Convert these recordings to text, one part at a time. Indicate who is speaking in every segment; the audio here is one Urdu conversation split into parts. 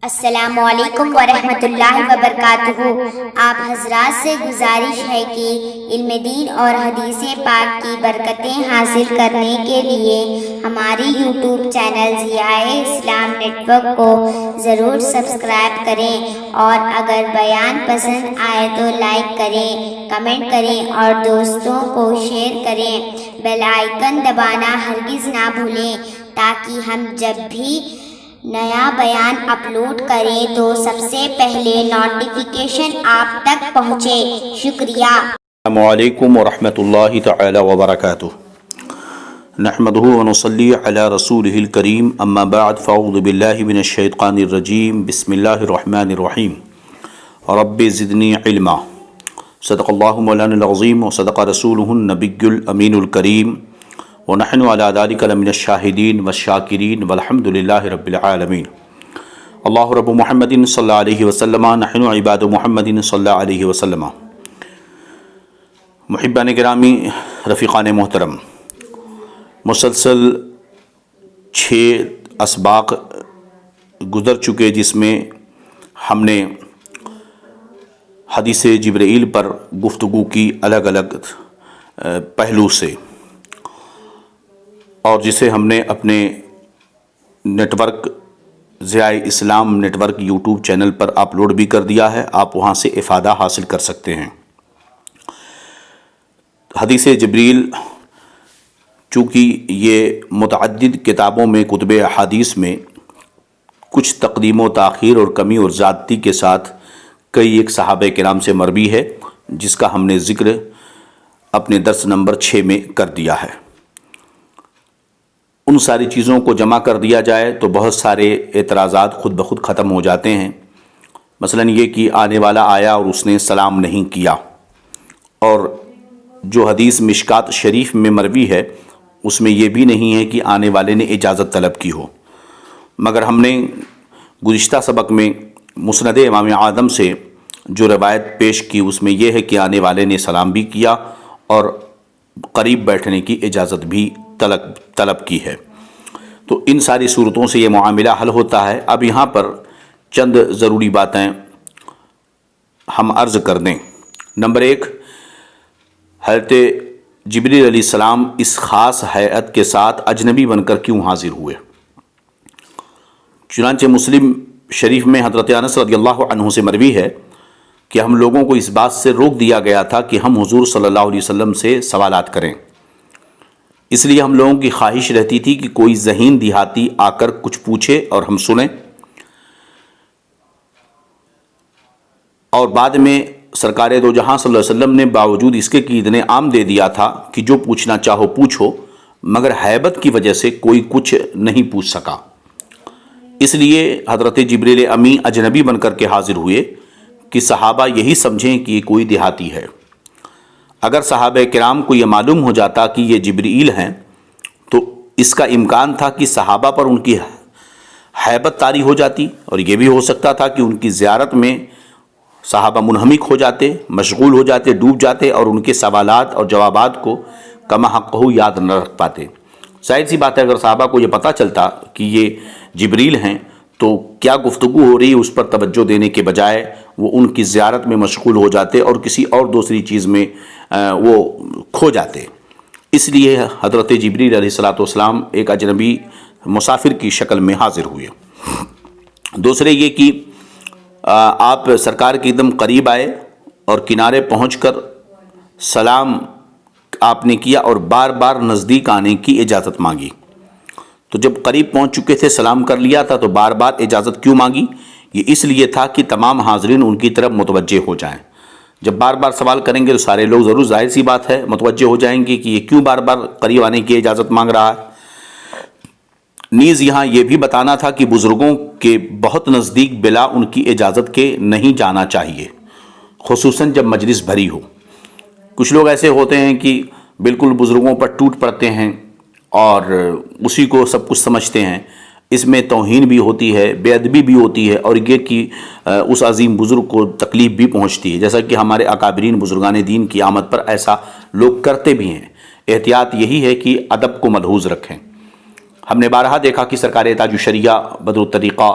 Speaker 1: السلام علیکم ورحمۃ اللہ وبرکاتہ۔ آپ حضرات سے گزارش ہے کہ علم دین اور حدیث پاک کی برکتیں حاصل کرنے کے لیے ہماری یوٹیوب چینل ضیاء اسلام نیٹ ورک کو ضرور سبسکرائب کریں، اور اگر بیان پسند آئے تو لائک کریں، کمنٹ کریں اور دوستوں کو شیئر کریں۔ بیل آئیکن دبانا ہرگز نہ بھولیں تاکہ ہم جب بھی نیا بیان اپلوڈ کریں تو سب سے پہلے نوٹیفیکیشن آپ تک پہنچے۔ شکریہ۔
Speaker 2: السلام علیکم ورحمۃ اللہ تعالی وبرکاتہ۔ نحمدہ ونصلی علی رسولہ الکریم، اما بعد فاعوذ باللہ من الشیطان الرجیم، بسم اللہ الرحمن الرحیم۔ رب زدنی علما۔ صدق اللہ مولانا العظیم وصدق رسولہ النبی الامین الکریم، ونحن علی ذلک لمن الشاہدین والشاکرین والحمد للہ رب العالمین۔ اللہ رب محمد صلی اللہ علیہ وسلم، نحن عباد محمد صلی اللہ علیہ وسلم۔ محبان گرامی، رفیقان محترم، مسلسل 6 اسباق گزر چکے جس میں ہم نے حدیث جبرائیل پر گفتگو کی الگ الگ پہلو سے، اور جسے ہم نے اپنے نیٹ ورک ضیاء اسلام نیٹ ورک یوٹیوب چینل پر اپلوڈ بھی کر دیا ہے۔ آپ وہاں سے افادہ حاصل کر سکتے ہیں۔ حدیث جبریل چونکہ یہ متعدد کتابوں میں، کتب احادیث میں کچھ تقدیم و تاخیر اور کمی اور زیادتی کے ساتھ کئی ایک صحابہ کرام سے مروی ہے، جس کا ہم نے ذکر اپنے درس نمبر 6 میں کر دیا ہے۔ ان ساری چیزوں کو جمع کر دیا جائے تو بہت سارے اعتراضات خود بخود ختم ہو جاتے ہیں۔ مثلا یہ کہ آنے والا آیا اور اس نے سلام نہیں کیا، اور جو حدیث مشکات شریف میں مروی ہے اس میں یہ بھی نہیں ہے کہ آنے والے نے اجازت طلب کی ہو، مگر ہم نے گزشتہ سبق میں مسند امام اعظم سے جو روایت پیش کی اس میں یہ ہے کہ آنے والے نے سلام بھی کیا اور قریب بیٹھنے کی اجازت بھی طلب کی ہے۔ تو ان ساری صورتوں سے یہ معاملہ حل ہوتا ہے۔ اب یہاں پر چند ضروری باتیں ہم عرض کر دیں۔ نمبر 1، حضرت جبریل علیہ السلام اس خاص ہیئت کے ساتھ اجنبی بن کر کیوں حاضر ہوئے؟ چنانچہ مسلم شریف میں حضرت انس رضی اللہ عنہ سے مروی ہے کہ ہم لوگوں کو اس بات سے روک دیا گیا تھا کہ ہم حضور صلی اللہ علیہ وسلم سے سوالات کریں، اس لیے ہم لوگوں کی خواہش رہتی تھی کہ کوئی ذہین دیہاتی آ کر کچھ پوچھے اور ہم سنیں، اور بعد میں سرکار دو جہاں صلی اللہ علیہ وسلم نے باوجود اس کے کہ اتنے عام دے دیا تھا کہ جو پوچھنا چاہو پوچھو، مگر ہیبت کی وجہ سے کوئی کچھ نہیں پوچھ سکا۔ اس لیے حضرت جبریل امی اجنبی بن کر کے حاضر ہوئے کہ صحابہ یہی سمجھیں کہ یہ کوئی دیہاتی ہے۔ اگر صحابہ کرام کو یہ معلوم ہو جاتا کہ یہ جبرائیل ہیں تو اس کا امکان تھا کہ صحابہ پر ان کی ہیبت طاری ہو جاتی، اور یہ بھی ہو سکتا تھا کہ ان کی زیارت میں صحابہ منہمک ہو جاتے، مشغول ہو جاتے، ڈوب جاتے، اور ان کے سوالات اور جوابات کو کما حقہ یاد نہ رکھ پاتے۔ ظاہر سی بات ہے اگر صحابہ کو یہ پتہ چلتا کہ یہ جبرائیل ہیں تو کیا گفتگو ہو رہی ہے اس پر توجہ دینے کے بجائے وہ ان کی زیارت میں مشغول ہو جاتے اور کسی اور دوسری چیز میں وہ کھو جاتے۔ اس لیے حضرت جبریل علیہ السلام ایک اجنبی مسافر کی شکل میں حاضر ہوئے۔ دوسرے یہ کہ آپ سرکار کے ایک قریب آئے اور کنارے پہنچ کر سلام آپ نے کیا اور بار بار نزدیک آنے کی اجازت مانگی۔ تو جب قریب پہنچ چکے تھے، سلام کر لیا تھا، تو بار بار اجازت کیوں مانگی؟ یہ اس لیے تھا کہ تمام حاضرین ان کی طرف متوجہ ہو جائیں۔ جب بار بار سوال کریں گے تو سارے لوگ ضرور، ظاہر سی بات ہے، متوجہ ہو جائیں گے کہ یہ کیوں بار بار قریب آنے کی اجازت مانگ رہا ہے۔ نیز یہاں یہ بھی بتانا تھا کہ بزرگوں کے بہت نزدیک بلا ان کی اجازت کے نہیں جانا چاہیے، خصوصاً جب مجلس بھری ہو۔ کچھ لوگ ایسے ہوتے ہیں کہ بالکل بزرگوں پر ٹوٹ پڑتے ہیں اور اسی کو سب کچھ سمجھتے ہیں۔ اس میں توہین بھی ہوتی ہے، بے ادبی بھی ہوتی ہے، اور یہ کہ اس عظیم بزرگ کو تکلیف بھی پہنچتی ہے، جیسا کہ ہمارے اکابرین بزرگان دین کی آمد پر ایسا لوگ کرتے بھی ہیں۔ احتیاط یہی ہے کہ ادب کو ملحوظ رکھیں۔ ہم نے بارہا دیکھا کہ سرکار تاج الشریعہ بدر الطریقہ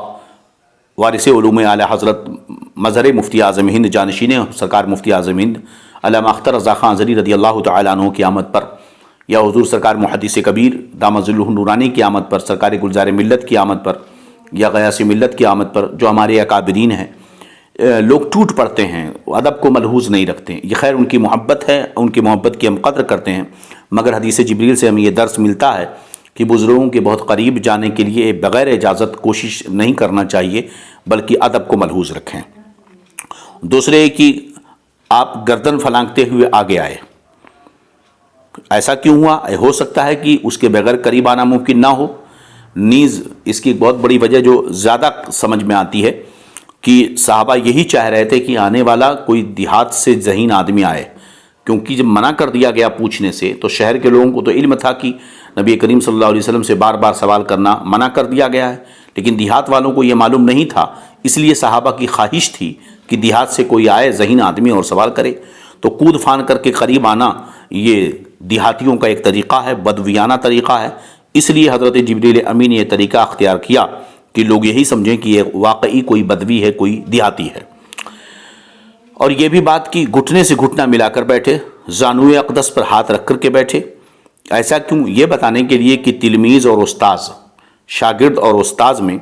Speaker 2: وارث علوم اعلی حضرت مظہر مفتی اعظم ہند جانشین سرکار مفتی اعظم ہند علامہ اختر رضا خان ازہری رضی اللہ تعالیٰ عنہ کی آمد پر، یا حضور سرکار محدث کبیر دامت ظلہ نورانی کی آمد پر، سرکار گلزار ملت کی آمد پر، یا غیاث ملت کی آمد پر جو ہمارے اکابرین ہیں، لوگ ٹوٹ پڑتے ہیں، ادب کو ملحوظ نہیں رکھتے ہیں۔ یہ خیر ان کی محبت ہے، ان کی محبت کی ہم قدر کرتے ہیں، مگر حدیث جبریل سے ہمیں یہ درس ملتا ہے کہ بزرگوں کے بہت قریب جانے کے لیے بغیر اجازت کوشش نہیں کرنا چاہیے، بلکہ ادب کو ملحوظ رکھیں۔ دوسرے کہ آپ گردن پھلانگتے ہوئے آگے آئے، ایسا کیوں ہوا؟ ہو سکتا ہے کہ اس کے بغیر قریب آنا ممکن نہ ہو۔ نیز اس کی بہت بڑی وجہ جو زیادہ سمجھ میں آتی ہے کہ صحابہ یہی چاہ رہے تھے کہ آنے والا کوئی دیہات سے ذہین آدمی آئے، کیونکہ جب منع کر دیا گیا پوچھنے سے تو شہر کے لوگوں کو تو علم تھا کہ نبی کریم صلی اللہ علیہ وسلم سے بار بار سوال کرنا منع کر دیا گیا ہے، لیکن دیہات والوں کو یہ معلوم نہیں تھا، اس لیے صحابہ کی خواہش تھی کہ دیہات سے کوئی آئے ذہین آدمی اور سوال کرے۔ تو کود پھان کر کے قریب آنا یہ دیہاتیوں کا ایک طریقہ ہے، بدویانہ طریقہ ہے، اس لیے حضرت جبریل امین نے یہ طریقہ اختیار کیا کہ لوگ یہی سمجھیں کہ یہ واقعی کوئی بدوی ہے، کوئی دیہاتی ہے۔ اور یہ بھی بات کہ گھٹنے سے گھٹنا ملا کر بیٹھے، زانوئے اقدس پر ہاتھ رکھ کر کے بیٹھے۔ ایسا کیوں؟ یہ بتانے کے لیے کہ تلمیذ اور استاذ، شاگرد اور استاذ میں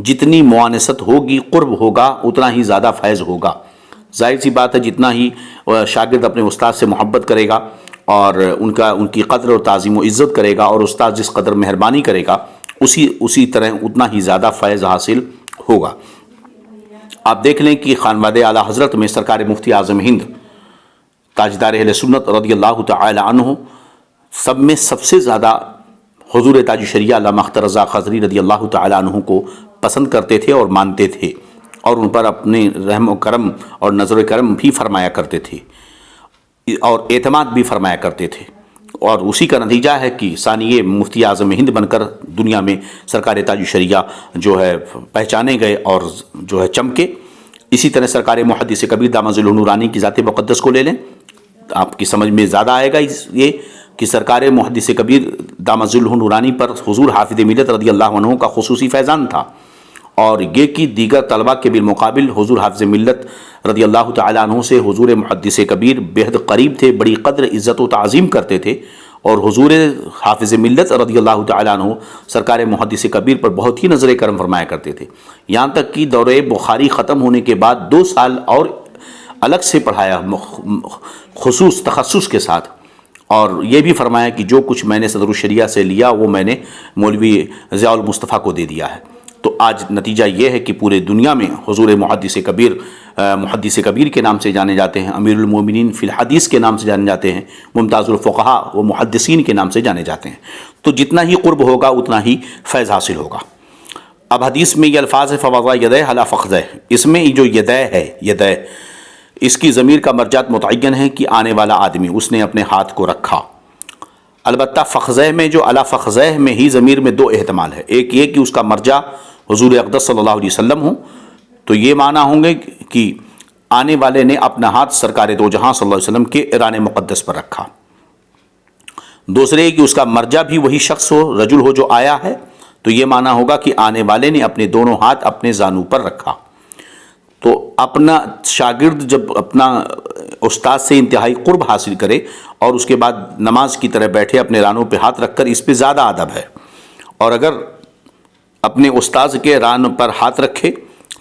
Speaker 2: جتنی معانست ہوگی، قرب ہوگا، اتنا ہی زیادہ فیض ہوگا۔ ظاہر سی بات ہے، جتنا ہی شاگرد اپنے استاد سے محبت کرے گا اور ان کی قدر و تعظیم و عزت کرے گا، اور استاد جس قدر مہربانی کرے گا، اسی طرح اتنا ہی زیادہ فیض حاصل ہوگا۔ آپ دیکھ لیں کہ خانواد اعلی حضرت میں سرکار مفتی اعظم ہند تاجدار اہل سنت رضی اللہ تعالی عنہ سب میں سب سے زیادہ حضور تاج شریعہ علامہ اختر رضا خضری رضی اللہ تعالی عنہ کو پسند کرتے تھے اور مانتے تھے، اور ان پر اپنے رحم و کرم اور نظر و کرم بھی فرمایا کرتے تھے اور اعتماد بھی فرمایا کرتے تھے، اور اسی کا نتیجہ ہے کہ ثانیہ مفتی اعظم ہند بن کر دنیا میں سرکار تاج شریعہ جو ہے پہچانے گئے اور جو ہے چمکے۔ اسی طرح سرکار محدث کبیر دامت ظلہ نورانی کی ذات مقدس کو لے لیں، آپ کی سمجھ میں زیادہ آئے گا یہ کہ سرکار محدث کبیر دامت ظلہ نورانی پر حضور حافظ ملت رضی اللہ عنہ کا خصوصی فیضان تھا، اور یہ کہ دیگر طلباء کے بالمقابل حضور حافظ ملت رضی اللہ تعالیٰ عنہ سے حضور محدث کبیر بہت قریب تھے، بڑی قدر عزت و تعظیم کرتے تھے، اور حضور حافظ ملت رضی اللہ تعالیٰ عنہ سرکار محدث کبیر پر بہت ہی نظر کرم فرمایا کرتے تھے، یہاں تک کہ دورہ بخاری ختم ہونے کے بعد 2 سال اور الگ سے پڑھایا تخصص کے ساتھ، اور یہ بھی فرمایا کہ جو کچھ میں نے صدر الشریعہ سے لیا وہ میں نے مولوی ضیاء المصطفیٰ کو دے دیا ہے۔ تو آج نتیجہ یہ ہے کہ پورے دنیا میں حضور محدث کبیر کے نام سے جانے جاتے ہیں، امیر المومنین فی الحدیث کے نام سے جانے جاتے ہیں، ممتاز الفقہاء و محدثین کے نام سے جانے جاتے ہیں۔ تو جتنا ہی قرب ہوگا اتنا ہی فیض حاصل ہوگا۔ اب حدیث میں یہ الفاظ ہے فوضا یدہ علی فخذہ، اس میں جو یدہ ہے، یدہ اس کی ضمیر کا مرجعات متعین ہے کہ آنے والا آدمی اس نے اپنے ہاتھ کو رکھا۔ البتہ فخذہ میں جو علی فخذہ میں ہی ضمیر میں 2 احتمال ہے، ایک یہ کہ اس کا مرجع حضور اقدس صلی اللہ علیہ وسلم ہوں، تو یہ معنی ہوں گے کہ آنے والے نے اپنا ہاتھ سرکار دو جہاں صلی اللہ علیہ وسلم کے ایران مقدس پر رکھا۔ دوسرے کہ اس کا مرجع بھی وہی شخص ہو، رجل ہو جو آیا ہے، تو یہ معنی ہوگا کہ آنے والے نے اپنے دونوں ہاتھ اپنے زانو پر رکھا۔ تو اپنا شاگرد جب اپنا استاد سے انتہائی قرب حاصل کرے اور اس کے بعد نماز کی طرح بیٹھے اپنے رانوں پہ ہاتھ رکھ کر، اس پہ زیادہ ادب ہے، اور اگر اپنے استاد کے ران پر ہاتھ رکھے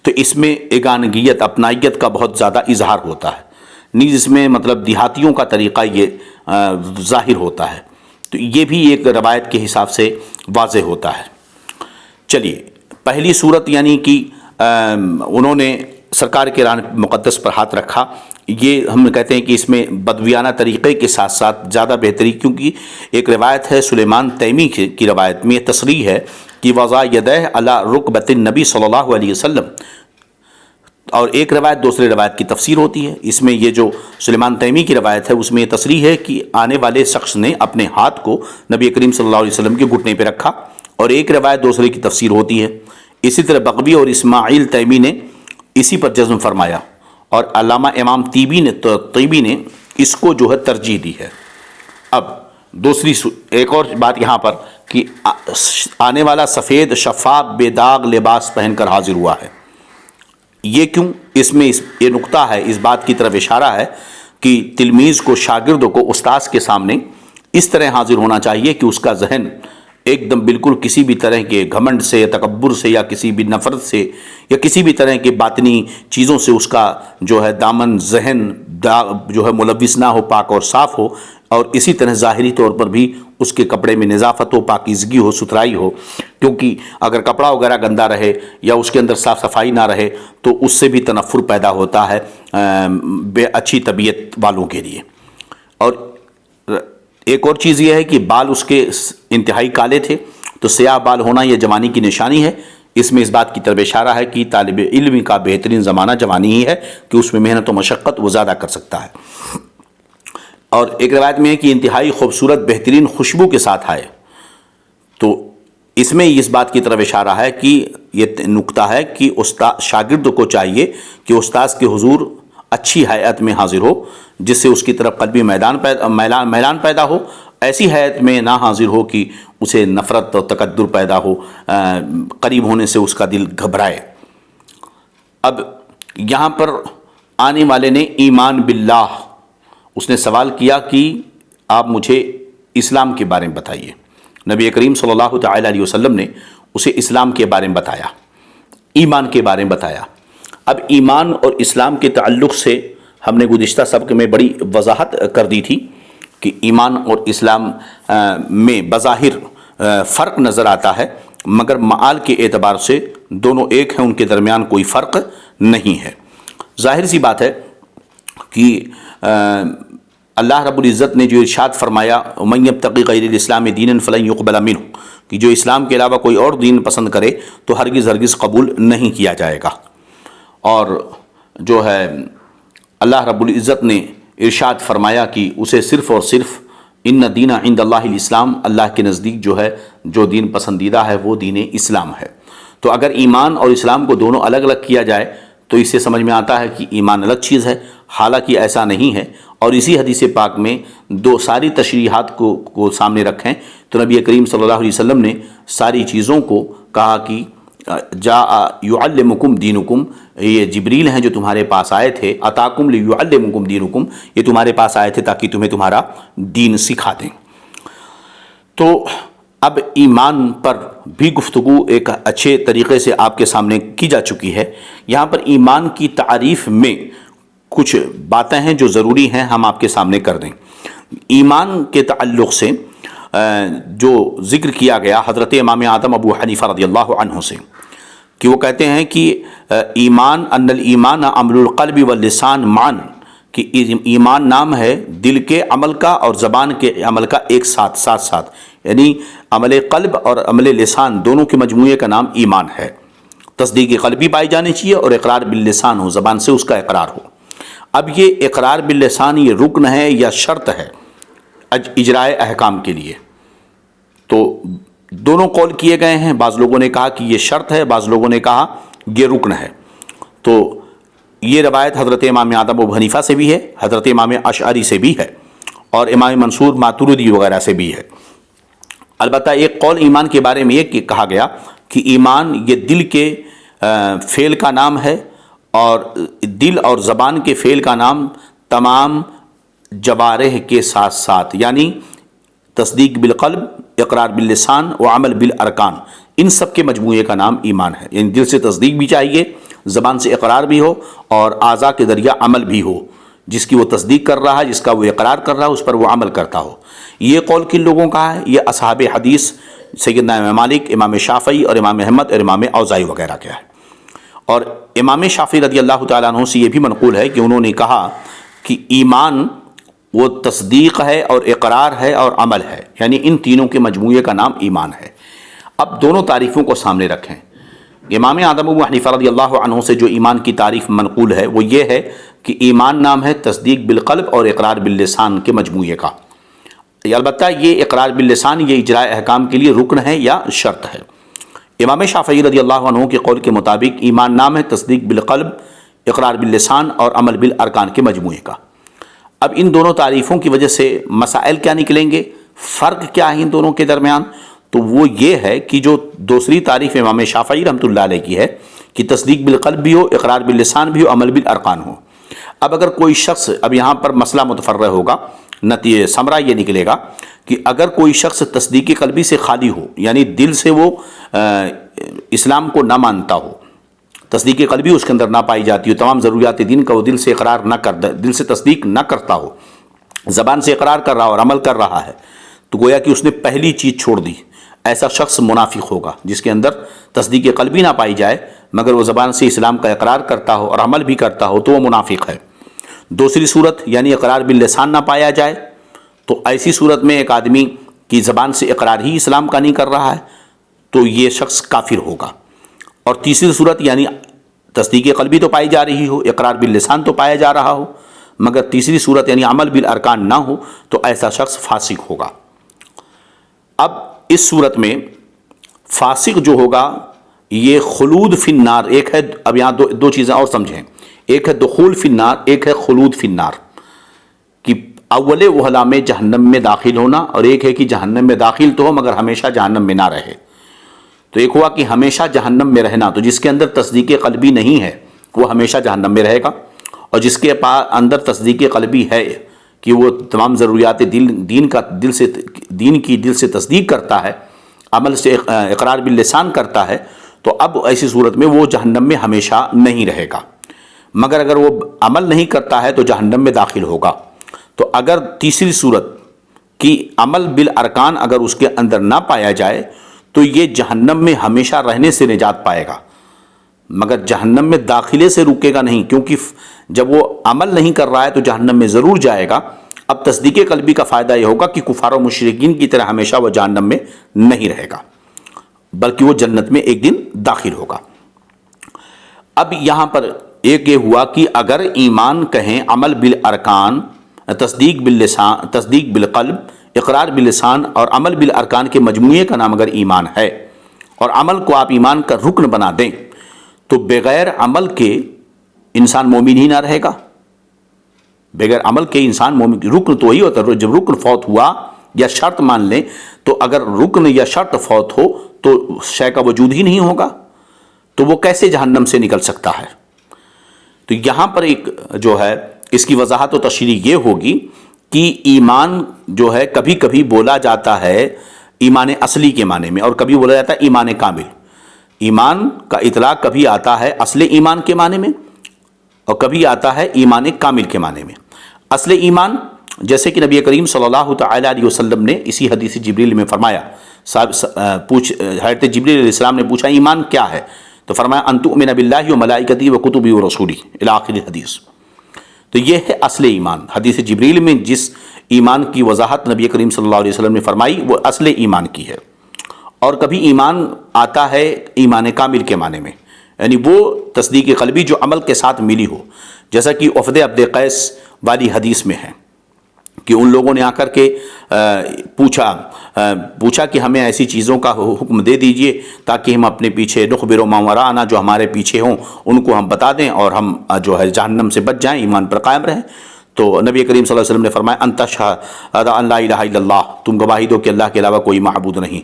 Speaker 2: تو اس میں ایگانگیت، اپنائیت کا بہت زیادہ اظہار ہوتا ہے، نیز اس میں مطلب دیہاتیوں کا طریقہ یہ ظاہر ہوتا ہے، تو یہ بھی ایک روایت کے حساب سے واضح ہوتا ہے۔ چلیے، پہلی صورت یعنی کہ انہوں نے سرکار کے ران مقدس پر ہاتھ رکھا، یہ ہم کہتے ہیں کہ اس میں بدویانہ طریقے کے ساتھ ساتھ زیادہ بہتری، کیونکہ ایک روایت ہے سلیمان تیمی کی روایت میں تصریح ہے کہ وضع یدہ علی رکبۃ النبی صلی اللہ علیہ وسلم، اور ایک روایت دوسرے روایت کی تفسیر ہوتی ہے۔ اس میں یہ جو سلیمان تیمی کی روایت ہے اس میں یہ تصریح ہے کہ آنے والے شخص نے اپنے ہاتھ کو نبی کریم صلی اللہ علیہ وسلم کے گھٹنے پہ رکھا، اور ایک روایت دوسرے کی تفسیر ہوتی ہے۔ اسی طرح بغوی اور اسماعیل تیمی نے اسی پر جزم فرمایا، اور علامہ امام طیبی نے اس کو جو ہے ترجیح دی ہے۔ اب دوسری ایک اور بات یہاں پر کہ آنے والا سفید شفاف بے داغ لباس پہن کر حاضر ہوا ہے، یہ کیوں؟ اس میں یہ نقطہ ہے، اس بات کی طرف اشارہ ہے کہ تلمیذ کو، شاگرد کو استاذ کے سامنے اس طرح حاضر ہونا چاہیے کہ اس کا ذہن ایک دم بالکل کسی بھی طرح کے گھمنڈ سے یا تکبر سے یا کسی بھی نفرت سے یا کسی بھی طرح کے باطنی چیزوں سے اس کا جو ہے دامن ذہن جو ہے ملوث نہ ہو، پاک اور صاف ہو، اور اسی طرح ظاہری طور پر بھی اس کے کپڑے میں نظافت ہو، پاکیزگی ہو، ستھرائی ہو، کیونکہ اگر کپڑا وغیرہ گندا رہے یا اس کے اندر صاف صفائی نہ رہے تو اس سے بھی تنفر پیدا ہوتا ہے بے اچھی طبیعت والوں کے لیے۔ اور ایک اور چیز یہ ہے کہ بال اس کے انتہائی کالے تھے، تو سیاہ بال ہونا یہ جوانی کی نشانی ہے۔ اس میں اس بات کی طرف اشارہ ہے کہ طالب علم کا بہترین زمانہ جوانی ہی ہے کہ اس میں محنت و مشقت وہ زیادہ کر سکتا ہے۔ اور ایک روایت میں ہے کہ انتہائی خوبصورت بہترین خوشبو کے ساتھ آئے، تو اس میں اس بات کی طرف اشارہ ہے کہ یہ نقطہ ہے کہ شاگرد کو چاہیے کہ استاذ کے حضور اچھی ہیئت میں حاضر ہو، جس سے اس کی طرف قلبی میلان پیدا ہو، ایسی ہیئت میں نہ حاضر ہو کہ اسے نفرت اور تکدر پیدا ہو، قریب ہونے سے اس کا دل گھبرائے۔ اب یہاں پر آنے والے نے ایمان باللہ، اس نے سوال کیا کہ آپ مجھے اسلام کے بارے میں بتائیے۔ نبی کریم صلی اللہ تعالیٰ علیہ وسلم نے اسے اسلام کے بارے میں بتایا، ایمان کے بارے میں بتایا۔ اب ایمان اور اسلام کے تعلق سے ہم نے گزشتہ سبق میں بڑی وضاحت کر دی تھی کہ ایمان اور اسلام میں بظاہر فرق نظر آتا ہے، مگر معال کے اعتبار سے دونوں ایک ہیں، ان کے درمیان کوئی فرق نہیں ہے۔ ظاہر سی بات ہے کہ اللہ رب العزت نے جو ارشاد فرمایا وَمَن يَبْتَغِ غَيْرَ الْإِسْلَامِ دِينًا فَلَن يُقْبَلَ مِنْهُ، کہ جو اسلام کے علاوہ کوئی اور دین پسند کرے تو ہرگز قبول نہیں کیا جائے گا۔ اور جو ہے اللہ رب العزت نے ارشاد فرمایا کہ اسے صرف اور صرف ان دین عند اللہ الاسلام، اللہ کے نزدیک جو ہے جو دین پسندیدہ ہے وہ دین اسلام ہے۔ تو اگر ایمان اور اسلام کو دونوں الگ الگ کیا جائے تو اس سے سمجھ میں آتا ہے کہ ایمان الگ چیز ہے، حالانکہ ایسا نہیں ہے۔ اور اسی حدیث پاک میں دو ساری تشریحات کو سامنے رکھیں تو نبی کریم صلی اللہ علیہ وسلم نے ساری چیزوں کو کہا کہ جاء یعلمکم دینکم، یہ جبریل ہیں جو تمہارے پاس آئے تھے، اتاکم لیعلمکم دینکم، یہ تمہارے پاس آئے تھے تاکہ تمہیں تمہارا دین سکھا دیں۔ تو اب ایمان پر بھی گفتگو ایک اچھے طریقے سے آپ کے سامنے کی جا چکی ہے۔ یہاں پر ایمان کی تعریف میں کچھ باتیں ہیں جو ضروری ہیں ہم آپ کے سامنے کر دیں۔ ایمان کے تعلق سے جو ذکر کیا گیا حضرت امام اعظم ابو حنیفہ رضی اللہ عنہ سے، کہ وہ کہتے ہیں کہ ایمان ان الایمان عمل القلب واللسان معا، کہ ایمان نام ہے دل کے عمل کا اور زبان کے عمل کا ایک ساتھ، یعنی عمل قلب اور عمل لسان دونوں کے مجموعے کا نام ایمان ہے۔ تصدیق قلبی پائی جانی چاہیے اور اقرار باللسان ہو، زبان سے اس کا اقرار ہو۔ اب یہ اقرار باللسان یہ رکن ہے یا شرط ہے اجرائے احکام کے لیے؟ تو دونوں قول کیے گئے ہیں، بعض لوگوں نے کہا کہ یہ شرط ہے، بعض لوگوں نے کہا یہ رکن ہے۔ تو یہ روایت حضرت امام اعظم ابو حنیفہ سے بھی ہے، حضرت امام اشعری سے بھی ہے، اور امام منصور ماتوریدی وغیرہ سے بھی ہے۔ البتہ ایک قول ایمان کے بارے میں یہ کہا گیا کہ ایمان یہ دل کے فعل کا نام ہے، اور دل اور زبان کے فعل کا نام تمام جوارح کے ساتھ، یعنی تصدیق بالقلب، اقرار باللسان و عمل بالارکان، ان سب کے مجموعے کا نام ایمان ہے۔ یعنی دل سے تصدیق بھی چاہیے، زبان سے اقرار بھی ہو، اور اعضاء کے ذریعہ عمل بھی ہو، جس کی وہ تصدیق کر رہا ہے، جس کا وہ اقرار کر رہا ہے، اس پر وہ عمل کرتا ہو۔ یہ قول کن لوگوں کا ہے؟ یہ اصحاب حدیث سیدنا امام مالک، امام شافعی اور امام احمد اور امام اوزاعی وغیرہ کا ہے۔ اور امام شافعی رضی اللہ تعالیٰ عنہ سے یہ بھی منقول ہے کہ انہوں نے کہا کہ ایمان وہ تصدیق ہے اور اقرار ہے اور عمل ہے، یعنی ان تینوں کے مجموعے کا نام ایمان ہے۔ اب دونوں تعریفوں کو سامنے رکھیں۔ امام اعظم ابو حنیفہ رضی اللہ عنہ سے جو ایمان کی تعریف منقول ہے وہ یہ ہے کہ ایمان نام ہے تصدیق بالقلب اور اقرار باللسان کے مجموعے کا۔ البتہ یہ اقرار باللسان یہ اجراء احکام کے لیے رکن ہے یا شرط ہے۔ امام شافعی رضی اللہ عنہ کے قول کے مطابق ایمان نام ہے تصدیق بالقلب، اقرار باللسان اور عمل بالارکان کے مجموعے کا۔ اب ان دونوں تعریفوں کی وجہ سے مسائل کیا نکلیں گے، فرق کیا ہے ان دونوں کے درمیان؟ تو وہ یہ ہے کہ جو دوسری تعریف امام شافعی رحمۃ اللہ علیہ کی ہے کہ تصدیق بالقلب بھی ہو، اقرار باللسان بھی ہو، عمل بالارکان ہو۔ اب اگر کوئی شخص، اب یہاں پر مسئلہ متفرع ہوگا، نتیجہ ثمرہ یہ نکلے گا کہ اگر کوئی شخص تصدیق قلبی سے خالی ہو، یعنی دل سے وہ اسلام کو نہ مانتا ہو، تصدیق قلبی اس کے اندر نہ پائی جاتی ہو، تمام ضروریات دین کا وہ دل سے اقرار نہ کر، دل سے تصدیق نہ کرتا ہو، زبان سے اقرار کر رہا اور عمل کر رہا ہے، تو گویا کہ اس نے پہلی چیز چھوڑ دی۔ ایسا شخص منافق ہوگا جس کے اندر تصدیق قلبی نہ پائی جائے مگر وہ زبان سے اسلام کا اقرار کرتا ہو اور عمل بھی کرتا ہو، تو وہ منافق ہے۔ دوسری صورت یعنی اقرار باللسان نہ پایا جائے، تو ایسی صورت میں ایک آدمی کی زبان سے اقرار ہی اسلام کا نہیں کر رہا ہے تو یہ شخص کافر ہوگا۔ اور تیسری صورت یعنی تصدیق قلبی تو پائی جا رہی ہو، اقرار باللسان تو پایا جا رہا ہو، مگر تیسری صورت یعنی عمل بالارکان نہ ہو، تو ایسا شخص فاسق ہوگا۔ اب اس صورت میں فاسق جو ہوگا یہ خلود فی النار، ایک ہے، اب یہاں دو چیزیں اور سمجھیں، ایک ہے دخول فی النار، ایک ہے خلود فی النار، کہ اول وہلا میں جہنم میں داخل ہونا، اور ایک ہے کہ جہنم میں داخل تو ہو مگر ہمیشہ جہنم میں نہ رہے۔ تو ایک ہوا کہ ہمیشہ جہنم میں رہنا، تو جس کے اندر تصدیق قلبی نہیں ہے وہ ہمیشہ جہنم میں رہے گا، اور جس کے اندر تصدیق قلبی ہے کہ وہ تمام ضروریات دین کی دل سے تصدیق کرتا ہے، عمل سے اقرار باللسان کرتا ہے، تو اب ایسی صورت میں وہ جہنم میں ہمیشہ نہیں رہے گا۔ مگر اگر وہ عمل نہیں کرتا ہے تو جہنم میں داخل ہوگا۔ تو اگر تیسری صورت کی عمل بالارکان اگر اس کے اندر نہ پایا جائے تو یہ جہنم میں ہمیشہ رہنے سے نجات پائے گا، مگر جہنم میں داخلے سے رکے گا نہیں، کیونکہ جب وہ عمل نہیں کر رہا ہے تو جہنم میں ضرور جائے گا۔ اب تصدیق قلبی کا فائدہ یہ ہوگا کہ کفار و مشرکین کی طرح ہمیشہ وہ جہنم میں نہیں رہے گا، بلکہ وہ جنت میں ایک دن داخل ہوگا۔ اب یہاں پر ایک یہ ہوا کہ اگر ایمان کہیں عمل بالارکان، تصدیق باللسان، تصدیق بالقلب، اقرار باللسان اور عمل بالارکان کے مجموعے کا نام اگر ایمان ہے، اور عمل کو آپ ایمان کا رکن بنا دیں، تو بغیر عمل کے انسان مومن ہی نہ رہے گا۔ بغیر عمل کے انسان مومن، رکن تو وہی ہوتا ہے، جب رکن فوت ہوا یا شرط مان لیں، تو اگر رکن یا شرط فوت ہو تو شے کا وجود ہی نہیں ہوگا، تو وہ کیسے جہنم سے نکل سکتا ہے؟ تو یہاں پر ایک جو ہے اس کی وضاحت و تشریح یہ ہوگی کہ ایمان جو ہے کبھی کبھی بولا جاتا ہے ایمان اصلی کے معنی میں، اور کبھی بولا جاتا ہے ایمان کامل۔ ایمان کا اطلاق کبھی آتا ہے اصل ایمان کے معنی میں، اور کبھی آتا ہے ایمان کامل کے معنی میں۔ اصل ایمان جیسے کہ نبی کریم صلی اللہ تعالی علیہ وسلم نے اسی حدیث جبریل میں فرمایا، حضرت جبریل علیہ السلام نے پوچھا ایمان کیا ہے؟ تو فرمایا ان تؤمن باللہ و ملائکتہ و کتبہ و رسولہ الی آخر الحدیث۔ تو یہ ہے اصل ایمان۔ حدیث جبریل میں جس ایمان کی وضاحت نبی کریم صلی اللہ علیہ وسلم نے فرمائی وہ اصل ایمان کی ہے۔ اور کبھی ایمان آتا ہے ایمان کامل کے معنی میں، یعنی وہ تصدیق قلبی جو عمل کے ساتھ ملی ہو، جیسا کہ وفد عبد قیس والی حدیث میں ہے کہ ان لوگوں نے آ کر کے پوچھا کہ ہمیں ایسی چیزوں کا حکم دے دیجئے تاکہ ہم اپنے پیچھے نخبر و من وراءنا، جو ہمارے پیچھے ہوں ان کو ہم بتا دیں اور ہم جو ہے جہنم سے بچ جائیں، ایمان پر قائم رہیں۔ تو نبی کریم صلی اللہ علیہ وسلم نے فرمایا ان تشہد ان لا الہ الا اللہ، تم گواہی دو کہ اللہ کے علاوہ کوئی معبود نہیں۔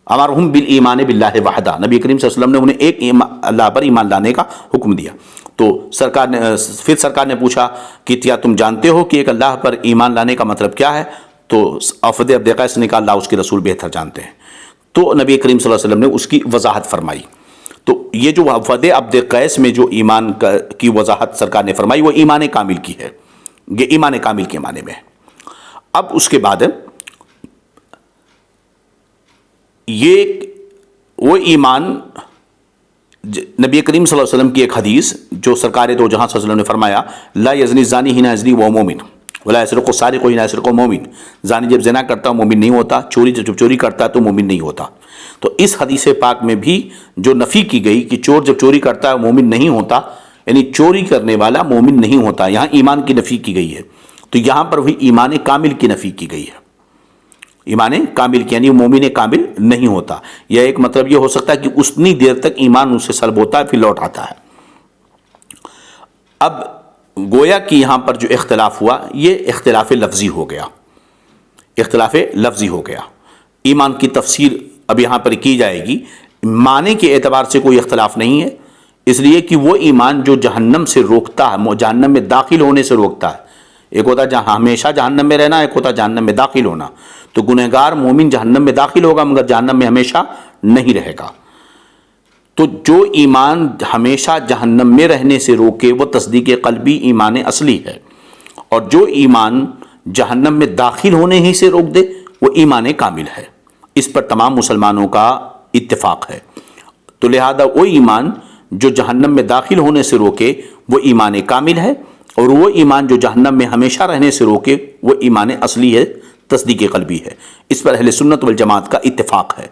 Speaker 2: امرہم بالایمان باللہ وحدہ، نبی کریم صلی اللہ علیہ وسلم نے انہیں ایک اللہ پر ایمان لانے کا حکم دیا۔ تو سرکار نے پوچھا کہ کیا تم جانتے ہو کہ ایک اللہ پر ایمان لانے کا مطلب کیا ہے؟ تو وفد عبد قیس نے کہا اللہ اس کے رسول بہتر جانتے ہیں۔ تو نبی کریم صلی اللہ علیہ وسلم نے اس کی وضاحت فرمائی۔ تو یہ جو وفد عبد قیس میں جو ایمان کی وضاحت سرکار نے فرمائی وہ ایمان کامل کی ہے، یہ ایمان کامل کے معنی میں ہے۔ اب اس کے بعد یہ وہ ایمان، نبی کریم صلی اللہ علیہ وسلم کی ایک حدیث جو سرکار دو جہاں صلی اللہ علیہ وسلم نے فرمایا لا یزنی الزانی حین یزنی وہو مؤمن ولا یسرق السارق حین یسرق مؤمن، زانی جب زنا کرتا ہے مومن نہیں ہوتا، چوری جب چوری کرتا ہے تو مومن نہیں ہوتا۔ تو اس حدیث پاک میں بھی جو نفی کی گئی کہ چور جب چوری کرتا ہے مومن نہیں ہوتا، یعنی چوری کرنے والا مومن نہیں ہوتا، یہاں ایمان کی نفی کی گئی ہے۔ تو یہاں پر وہی ایمان کامل کی نفی کی گئی ہے، ایمان کامل کی، یعنی مومن کامل نہیں ہوتا۔ یا ایک مطلب یہ ہو سکتا ہے کہ اتنی دیر تک ایمان ان سے سلب ہوتا ہے پھر لوٹ آتا ہے۔ اب گویا کہ یہاں پر جو اختلاف ہوا یہ اختلاف لفظی ہو گیا، اختلاف لفظی ہو گیا۔ ایمان کی تفسیر اب یہاں پر کی جائے گی، معنی کے اعتبار سے کوئی اختلاف نہیں ہے، اس لیے کہ وہ ایمان جو جہنم سے روکتا ہے، جہنم میں داخل ہونے سے روکتا ہے. ایک ہوتا ہے جہاں ہمیشہ جہنم میں رہنا، ایک ہوتا ہے جہنم میں داخل ہونا. تو گنہگار مومن جہنم میں داخل ہوگا مگر جہنم میں ہمیشہ نہیں رہے گا. تو جو ایمان ہمیشہ جہنم میں رہنے سے روکے وہ تصدیق قلبی ایمان اصلی ہے، اور جو ایمان جہنم میں داخل ہونے ہی سے روک دے وہ ایمان کامل ہے. اس پر تمام مسلمانوں کا اتفاق ہے. تو لہذا وہ ایمان جو جہنم میں داخل ہونے سے روکے وہ ایمان کامل ہے، اور وہ ایمان جو جہنم میں ہمیشہ رہنے سے روکے وہ ایمان اصلی ہے، تصدیق قلبی ہے. اس پر اہل سنت والجماعت کا اتفاق ہے،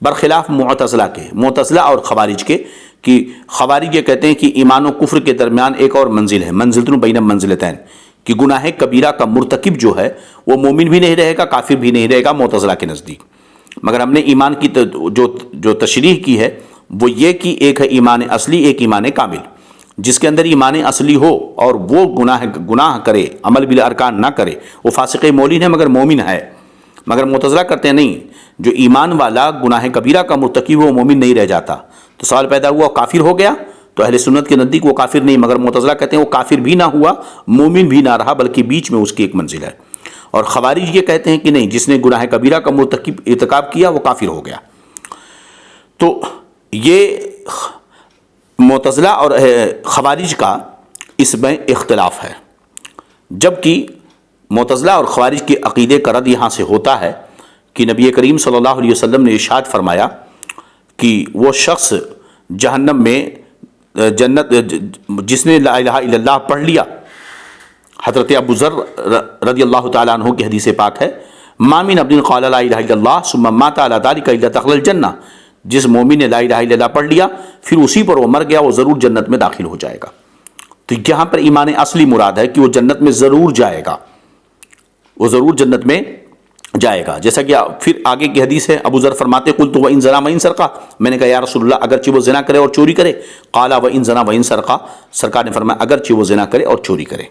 Speaker 2: برخلاف معتزلہ کے، معتزلہ اور خوارج کے. کہ خوارج یہ کہتے ہیں کہ ایمان و کفر کے درمیان ایک اور منزل ہے، منزلۃ بین منزلتین، کہ گناہ کبیرہ کا مرتکب جو ہے وہ مومن بھی نہیں رہے گا، کافر بھی نہیں رہے گا معتزلہ کے نزدیک. مگر ہم نے ایمان کی جو تشریح کی ہے وہ یہ کہ ایک ہے ایمان اصلی، ایک ایمان کامل. جس کے اندر ایمان اصلی ہو اور وہ گناہ کرے، عمل بالارکان نہ کرے، وہ فاسق مولین ہے مگر مومن ہے. مگر معتزلہ کرتے ہیں نہیں، جو ایمان والا گناہ کبیرہ کا مرتکب وہ مومن نہیں رہ جاتا. تو سوال پیدا ہوا کافر ہو گیا؟ تو اہل سنت کے نزدیک وہ کافر نہیں، مگر معتزلہ کہتے ہیں وہ کافر بھی نہ ہوا، مومن بھی نہ رہا، بلکہ بیچ میں اس کی ایک منزل ہے. اور خوارج یہ کہتے ہیں کہ نہیں، جس نے گناہ کبیرہ کا ارتکاب کیا وہ کافر ہو گیا. تو یہ معتزلہ اور خوارج کا اس میں اختلاف ہے. جبکہ معتزلہ اور خوارج کے عقیدے کا رد یہاں سے ہوتا ہے کہ نبی کریم صلی اللہ علیہ وسلم نے ارشاد فرمایا کہ وہ شخص جہنم میں جنت جس نے لا الہ الا اللہ پڑھ لیا. حضرت ابو ذر رضی اللہ تعالیٰ عنہ کی حدیث پاک ہے، ما من عبد قال لا الہ الا اللہ ثم مات علی ذلک الا دخل الجنہ. جس مومن نے لا الہ الا اللہ پڑھ لیا پھر اسی پر وہ مر گیا وہ ضرور جنت میں داخل ہو جائے گا. تو یہاں پر ایمان اصلی مراد ہے کہ وہ جنت میں ضرور جائے گا، وہ ضرور جنت میں جائے گا. جیسا کہ پھر آگے کی حدیث ہے، ابو ذر فرماتے قلت وان زنا وان سرقہ، میں نے کہا یا رسول اللہ اگرچہ وہ زنا کرے اور چوری کرے، قال وان زنا وان سرقہ، سرکار نے فرمایا اگرچہ وہ زنا کرے اور چوری کرے.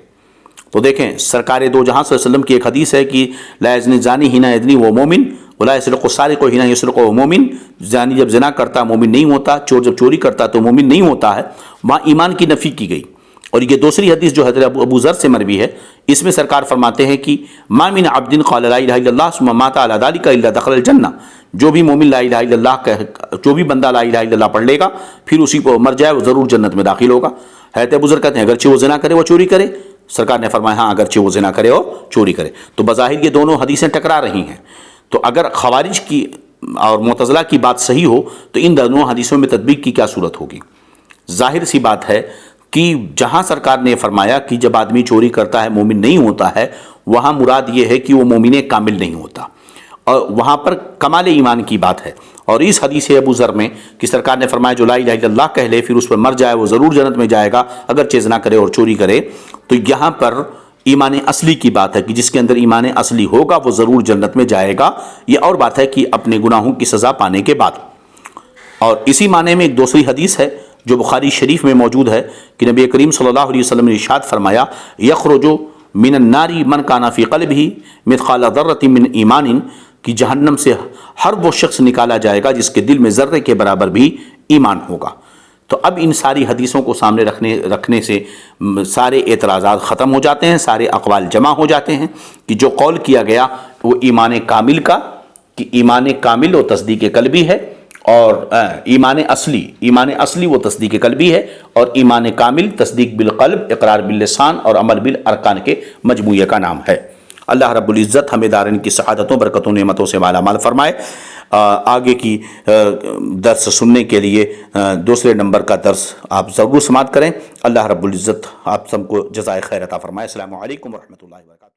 Speaker 2: تو دیکھیں سرکار دو جہاں صلی اللہ علیہ وسلم کی ایک حدیث ہے کہ لا یزنی زانی حین یزنی وہ مومن ولا یسرق السارق حین یسرق وہ مومن. زانی جب زنا کرتا مومن نہیں ہوتا، چور جب چوری کرتا تو مومن نہیں ہوتا ہے. وہاں ایمان کی نفی کی گئی. اور یہ دوسری حدیث جو حضرت ابو ذر سے مروی ہے، اس میں سرکار فرماتے ہیں کہ ما من عبد قال لا الہ الا اللہ ثم مات علی ذلک الا دخل الجنہ. جو بھی مومن لا الہ الا اللہ جو بھی بندہ لا الہ الا اللہ پڑھ لے گا پھر اسی کو مر جائے وہ ضرور جنت میں داخل ہوگا. حضرت ابو ذر کہتے ہیں اگرچہ وہ زنا کرے وہ چوری کرے، سرکار نے فرمایا ہاں اگرچہ وہ زنا کرے اور چوری کرے. تو بظاہر یہ دونوں حدیثیں ٹکرا رہی ہیں. تو اگر خوارج کی اور معتزلہ کی بات صحیح ہو تو ان دونوں حدیثوں میں تطبیق کی کیا صورت ہوگی؟ ظاہر سی بات ہے کہ جہاں سرکار نے فرمایا کہ جب آدمی چوری کرتا ہے مومن نہیں ہوتا ہے، وہاں مراد یہ ہے کہ وہ مومن کامل نہیں ہوتا، اور وہاں پر کمال ایمان کی بات ہے. اور اس حدیث ابو ذر میں کہ سرکار نے فرمایا جو لا الہ الا اللہ کہہ لے پھر اس پر مر جائے وہ ضرور جنت میں جائے گا اگر زنا کرے اور چوری کرے. تو یہاں پر ایمان اصلی کی بات ہے کہ جس کے اندر ایمان اصلی ہوگا وہ ضرور جنت میں جائے گا. یہ اور بات ہے کہ اپنے گناہوں کی سزا پانے کے بعد. اور اسی معنی میں ایک دوسری حدیث ہے جو بخاری شریف میں موجود ہے کہ نبی کریم صلی اللہ علیہ وسلم نے ارشاد فرمایا یخرج من النار من کان فی قلبہ مثقال ذرۃ من ایمان، کہ جہنم سے ہر وہ شخص نکالا جائے گا جس کے دل میں ذرے کے برابر بھی ایمان ہوگا. تو اب ان ساری حدیثوں کو سامنے رکھنے سے سارے اعتراضات ختم ہو جاتے ہیں، سارے اقوال جمع ہو جاتے ہیں کہ جو قول کیا گیا وہ ایمان کامل کا، کہ ایمان کامل و تصدیق قلبی ہے، اور ایمان اصلی وہ تصدیق قلبی ہے، اور ایمان کامل تصدیق بالقلب، اقرار باللسان اور عمل بالارکان کے مجموعے کا نام ہے. اللہ رب العزت ہمیں دارین کی سعادتوں برکتوں نعمتوں سے مالا مال فرمائے. آگے کی درس سننے کے لیے دوسرے نمبر کا درس آپ ضرور سماعت کریں. اللہ رب العزت آپ سب کو جزائے خیر عطا فرمائے. السلام علیکم ورحمۃ اللہ وبرکاتہ.